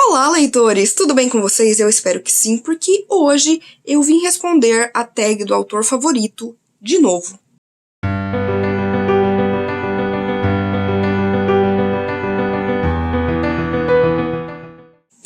Olá, leitores! Tudo bem com vocês? Eu espero que sim, porque hoje eu vim responder a tag do autor favorito de novo.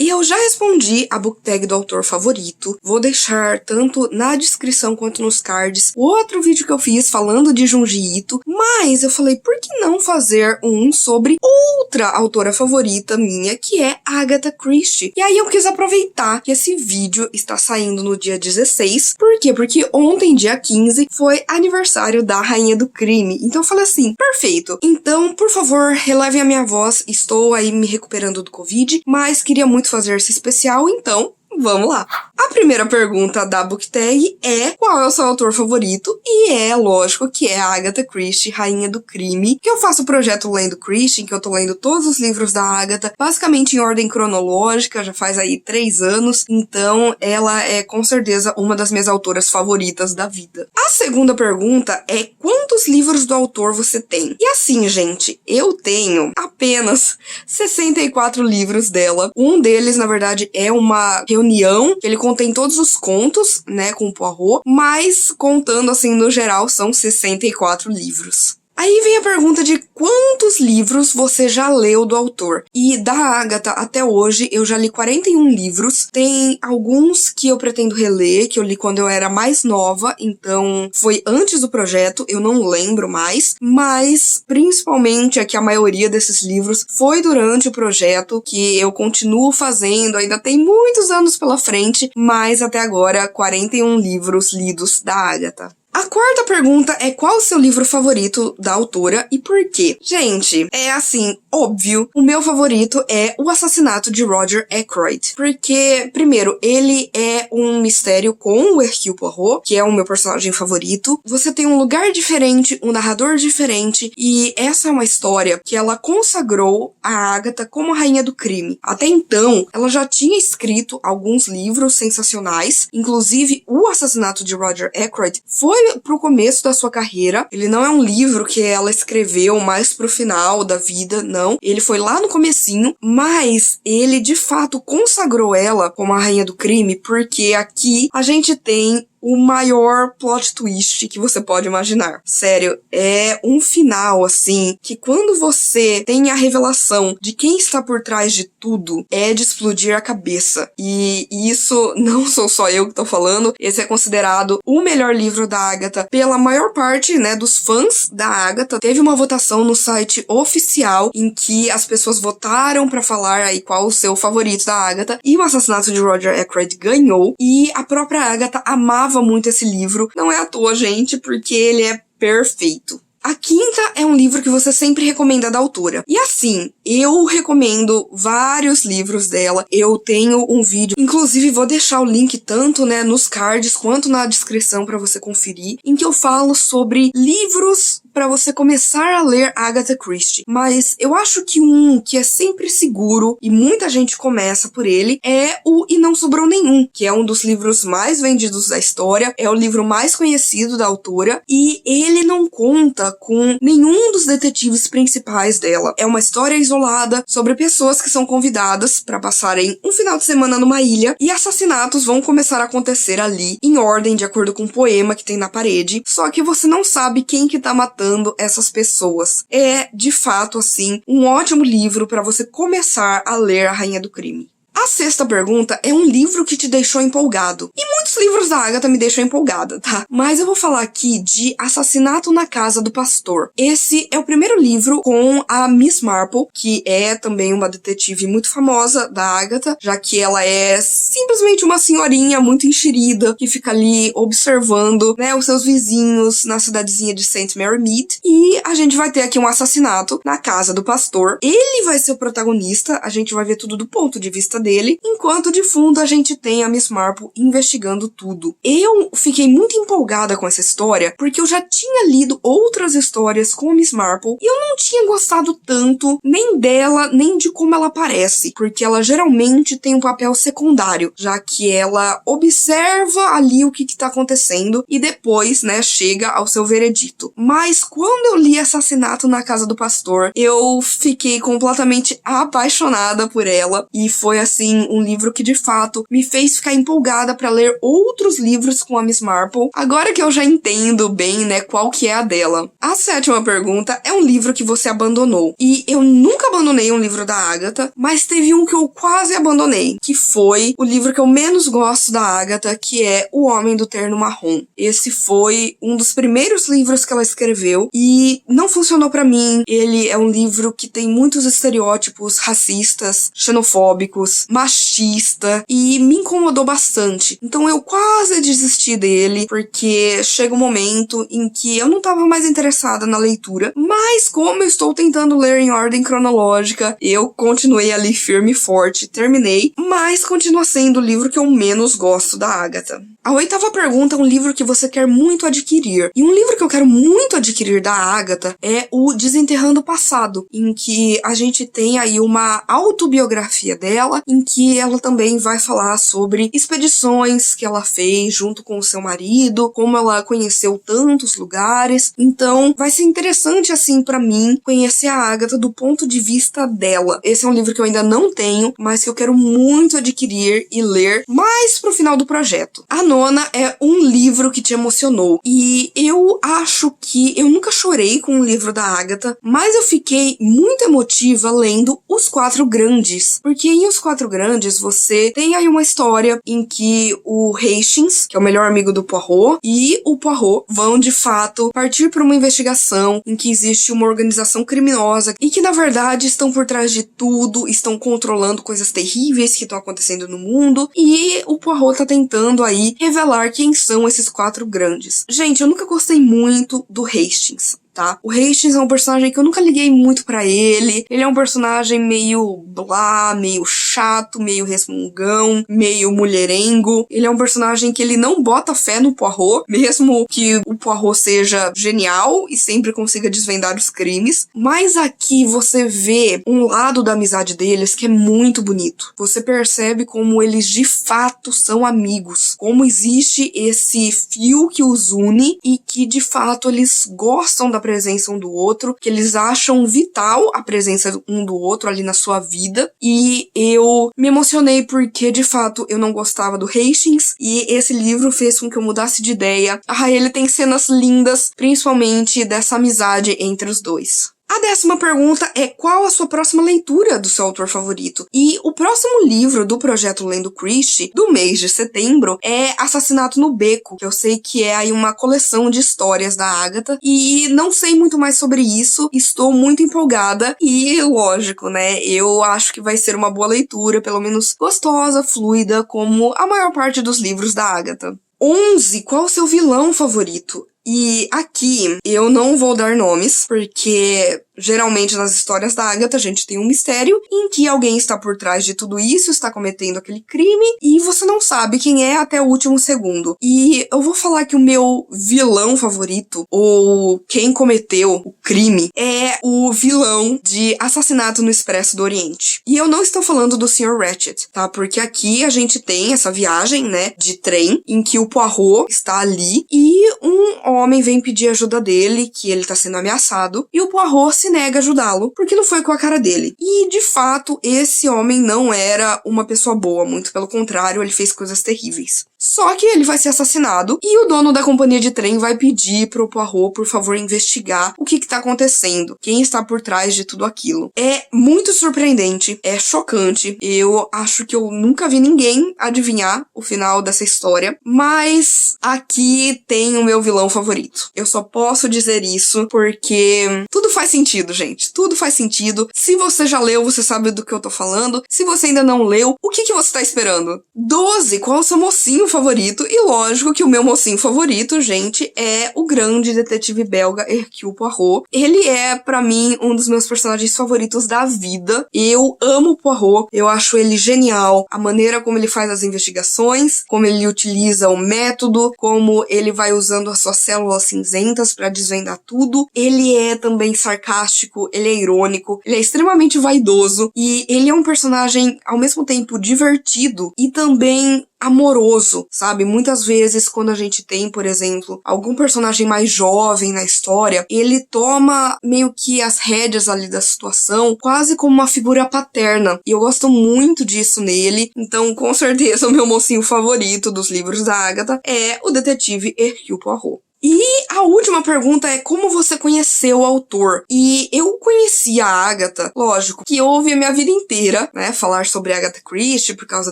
E eu já respondi a book tag do autor favorito, vou deixar tanto na descrição quanto nos cards o outro vídeo que eu fiz falando de Junji Ito, mas eu falei, por que não fazer um sobre outra autora favorita minha, que é Agatha Christie? E aí eu quis aproveitar que esse vídeo está saindo no dia 16, por quê? Porque ontem, dia 15, foi aniversário da Rainha do Crime, então eu falei assim, perfeito, então por favor relevem a minha voz, estou aí me recuperando do Covid, mas queria muito fazer esse especial, então vamos lá! A primeira pergunta da book tag é qual é o seu autor favorito? E é lógico que é a Agatha Christie, Rainha do Crime, que eu faço o projeto Lendo Christie, em que eu tô lendo todos os livros da Agatha, basicamente em ordem cronológica, já faz aí 3 anos, então ela é com certeza uma das minhas autoras favoritas da vida. A segunda pergunta é quantos livros do autor você tem? E assim, gente, eu tenho apenas 64 livros dela. Um deles, na verdade, é uma reunião, ele contém todos os contos, né, com o Poirot, mas contando assim no geral são 64 livros. Aí vem a pergunta de quantos livros você já leu do autor. E da Agatha até hoje eu já li 41 livros. Tem alguns que eu pretendo reler, que eu li quando eu era mais nova, então foi antes do projeto, eu não lembro mais. Mas principalmente é que a maioria desses livros foi durante o projeto, que eu continuo fazendo, ainda tem muitos anos pela frente, mas até agora 41 livros lidos da Agatha. A quarta pergunta é qual o seu livro favorito da autora e por quê? Gente, é assim, óbvio, o meu favorito é O Assassinato de Roger Ackroyd. Porque, primeiro, ele é um mistério com o Hercule Poirot, que é o meu personagem favorito. Você tem um lugar diferente, um narrador diferente, e essa é uma história que ela consagrou a Agatha como a rainha do crime. Até então, ela já tinha escrito alguns livros sensacionais, inclusive O Assassinato de Roger Ackroyd foi pro começo da sua carreira. Ele não é um livro que ela escreveu mais pro final da vida, não. Ele foi lá no comecinho, mas ele de fato consagrou ela como a rainha do crime, porque aqui a gente tem o maior plot twist que você pode imaginar. Sério, é um final, assim, que quando você tem a revelação de quem está por trás de tudo, é de explodir a cabeça. E isso não sou só eu que tô falando, esse é considerado o melhor livro da Agatha pela maior parte, né, dos fãs da Agatha. Teve uma votação no site oficial em que as pessoas votaram pra falar aí qual o seu favorito da Agatha, e O Assassinato de Roger Ackroyd ganhou, e a própria Agatha amava muito esse livro. Não é à toa, gente, porque ele é perfeito. A quinta é um livro que você sempre recomenda da autora. E assim, eu recomendo vários livros dela. Eu tenho um vídeo, inclusive vou deixar o link tanto, né, nos cards quanto na descrição para você conferir, em que eu falo sobre livros para você começar a ler Agatha Christie. Mas eu acho que um que é sempre seguro e muita gente começa por ele é o E Não Sobrou Nenhum, que é um dos livros mais vendidos da história, é o livro mais conhecido da autora e ele não conta com nenhum dos detetives principais dela. É uma história isolada sobre pessoas que são convidadas para passarem um final de semana numa ilha e assassinatos vão começar a acontecer ali em ordem de acordo com um poema que tem na parede, só que você não sabe quem que tá matando essas pessoas. É, de fato, assim, um ótimo livro para você começar a ler A Rainha do Crime. A sexta pergunta é um livro que te deixou empolgado. E muitos livros da Agatha me deixam empolgada, tá? Mas eu vou falar aqui de Assassinato na Casa do Pastor. Esse é o primeiro livro com a Miss Marple, que é também uma detetive muito famosa da Agatha, já que ela é simplesmente uma senhorinha muito enxerida, que fica ali observando, né, os seus vizinhos na cidadezinha de St. Mary Mead. E a gente vai ter aqui um assassinato na Casa do Pastor. Ele vai ser o protagonista, a gente vai ver tudo do ponto de vista dele, enquanto de fundo a gente tem a Miss Marple investigando tudo. Eu fiquei muito empolgada com essa história, porque eu já tinha lido outras histórias com a Miss Marple, e eu não tinha gostado tanto nem dela, nem de como ela aparece, porque ela geralmente tem um papel secundário, já que ela observa ali o que tá acontecendo, e depois, né, chega ao seu veredito. Mas quando eu li Assassinato na Casa do Pastor, eu fiquei completamente apaixonada por ela, e foi assim, um livro que de fato me fez ficar empolgada pra ler outros livros com a Miss Marple, agora que eu já entendo bem, né, qual que é a dela. A 7ª pergunta é um livro que você abandonou. E eu nunca abandonei um livro da Agatha, mas teve um que eu quase abandonei, que foi o livro que eu menos gosto da Agatha, que é O Homem do Terno Marrom. Esse foi um dos primeiros livros que ela escreveu e não funcionou pra mim. Ele é um livro que tem muitos estereótipos racistas, xenofóbicos, machista, e me incomodou bastante. Então eu quase desisti dele, porque chega um momento em que eu não tava mais interessada na leitura, mas como eu estou tentando ler em ordem cronológica, eu continuei ali firme e forte, terminei, mas continua sendo o livro que eu menos gosto da Agatha. A 8ª pergunta é um livro que você quer muito adquirir. E um livro que eu quero muito adquirir da Agatha é o Desenterrando o Passado, em que a gente tem aí uma autobiografia dela, em que ela também vai falar sobre expedições que ela fez junto com o seu marido, como ela conheceu tantos lugares. Então, vai ser interessante, assim, pra mim, conhecer a Agatha do ponto de vista dela. Esse é um livro que eu ainda não tenho, mas que eu quero muito adquirir e ler mais pro final do projeto. A 9ª é um livro que te emocionou. E eu acho que eu nunca chorei com um livro da Agatha, mas eu fiquei muito emotiva lendo Os Quatro Grandes. Porque em Os Quatro Grandes você tem aí uma história em que o Hastings, que é o melhor amigo do Poirot, e o Poirot vão de fato partir para uma investigação em que existe uma organização criminosa e que na verdade estão por trás de tudo, estão controlando coisas terríveis que estão acontecendo no mundo, e o Poirot tá tentando aí revelar quem são esses quatro grandes. Gente, eu nunca gostei muito do Hastings. Tá? O Hastings é um personagem que eu nunca liguei muito pra ele. Ele é um personagem meio blá, meio chato, meio resmungão, meio mulherengo. Ele é um personagem que ele não bota fé no Poirot, mesmo que o Poirot seja genial e sempre consiga desvendar os crimes. Mas aqui você vê um lado da amizade deles que é muito bonito. Você percebe como eles de fato são amigos, como existe esse fio que os une e que de fato eles gostam da presença um do outro, que eles acham vital a presença um do outro ali na sua vida. E eu me emocionei porque, de fato, eu não gostava do Hastings e esse livro fez com que eu mudasse de ideia. Ele tem cenas lindas, principalmente dessa amizade entre os dois. A 10ª pergunta é qual a sua próxima leitura do seu autor favorito? E o próximo livro do projeto Lendo Christie, do mês de setembro, é Assassinato no Beco, que eu sei que é aí uma coleção de histórias da Agatha, e não sei muito mais sobre isso, estou muito empolgada, e lógico, né, eu acho que vai ser uma boa leitura, pelo menos gostosa, fluida, como a maior parte dos livros da Agatha. 11. Qual o seu vilão favorito? E aqui eu não vou dar nomes, porque geralmente nas histórias da Agatha a gente tem um mistério em que alguém está por trás de tudo isso, está cometendo aquele crime, e você não sabe quem é até o último segundo. E eu vou falar que o meu vilão favorito, ou quem cometeu o crime, é o vilão de Assassinato no Expresso do Oriente. E eu não estou falando do Sr. Ratched, tá? Porque aqui a gente tem essa viagem, né, de trem, em que o Poirot está ali e um homem vem pedir ajuda dele, que ele tá sendo ameaçado, e o Poirot se nega a ajudá-lo, porque não foi com a cara dele. E, de fato, esse homem não era uma pessoa boa, muito pelo contrário, ele fez coisas terríveis. Só que ele vai ser assassinado, e o dono da companhia de trem vai pedir pro Poirot, por favor, investigar o que tá acontecendo, quem está por trás de tudo aquilo. É muito surpreendente, é chocante, eu acho que eu nunca vi ninguém adivinhar o final dessa história, mas aqui tem o meu vilão favorito. Eu só posso dizer isso porque tudo faz sentido, gente. Tudo faz sentido. Se você já leu, você sabe do que eu tô falando. Se você ainda não leu, o que você tá esperando? 12. Qual é o seu mocinho favorito? E lógico que o meu mocinho favorito, gente, é o grande detetive belga Hercule Poirot. Ele é, pra mim, um dos meus personagens favoritos da vida. Eu amo o Poirot. Eu acho ele genial. A maneira como ele faz as investigações, como ele utiliza o método, como ele vai usando as suas células cinzentas pra desvendar tudo. Ele é também sarcástico, ele é irônico, ele é extremamente vaidoso e ele é um personagem ao mesmo tempo divertido e também amoroso, sabe? Muitas vezes quando a gente tem, por exemplo, algum personagem mais jovem na história, ele toma meio que as rédeas ali da situação, quase como uma figura paterna. E eu gosto muito disso nele. Então, com certeza, o meu mocinho favorito dos livros da Agatha é o detetive Hercule Poirot. E a última pergunta é como você conheceu o autor? E eu conheci a Agatha, lógico, que eu ouvi a minha vida inteira, né, falar sobre Agatha Christie por causa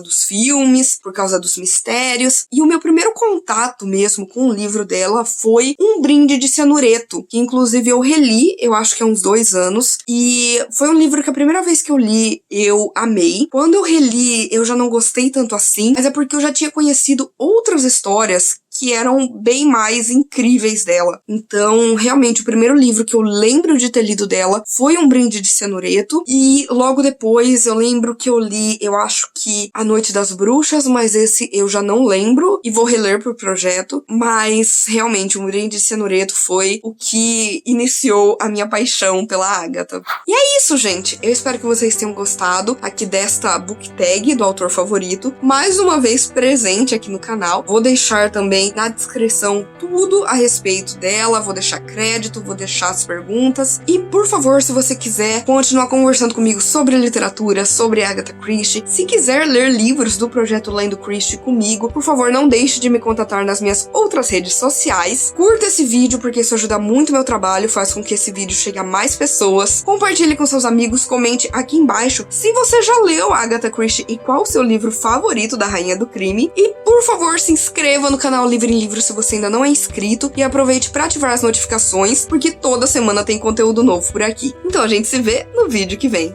dos filmes, por causa dos mistérios. E o meu primeiro contato mesmo com o livro dela foi Um Brinde de Cianureto, que inclusive eu reli, eu acho que há uns 2 anos. E foi um livro que a primeira vez que eu li, eu amei. Quando eu reli, eu já não gostei tanto assim, mas é porque eu já tinha conhecido outras histórias que eram bem mais incríveis dela. Então, realmente, o primeiro livro que eu lembro de ter lido dela foi Um Brinde de Cianureto, e logo depois eu lembro que eu li, eu acho que A Noite das Bruxas, mas esse eu já não lembro, e vou reler pro projeto, mas realmente, Um Brinde de Cianureto foi o que iniciou a minha paixão pela Agatha. E é isso, gente! Eu espero que vocês tenham gostado aqui desta book tag do autor favorito, mais uma vez presente aqui no canal. Vou deixar também na descrição tudo a respeito dela, vou deixar crédito, vou deixar as perguntas. E, por favor, se você quiser continuar conversando comigo sobre literatura, sobre Agatha Christie, se quiser ler livros do projeto Lendo Christie comigo, por favor, não deixe de me contatar nas minhas outras redes sociais. Curta esse vídeo, porque isso ajuda muito o meu trabalho, faz com que esse vídeo chegue a mais pessoas. Compartilhe com seus amigos, comente aqui embaixo se você já leu Agatha Christie e qual o seu livro favorito da Rainha do Crime. E, por favor, se inscreva no canal Livre em Livro se você ainda não é inscrito, e aproveite para ativar as notificações, porque toda semana tem conteúdo novo por aqui. Então a gente se vê no vídeo que vem.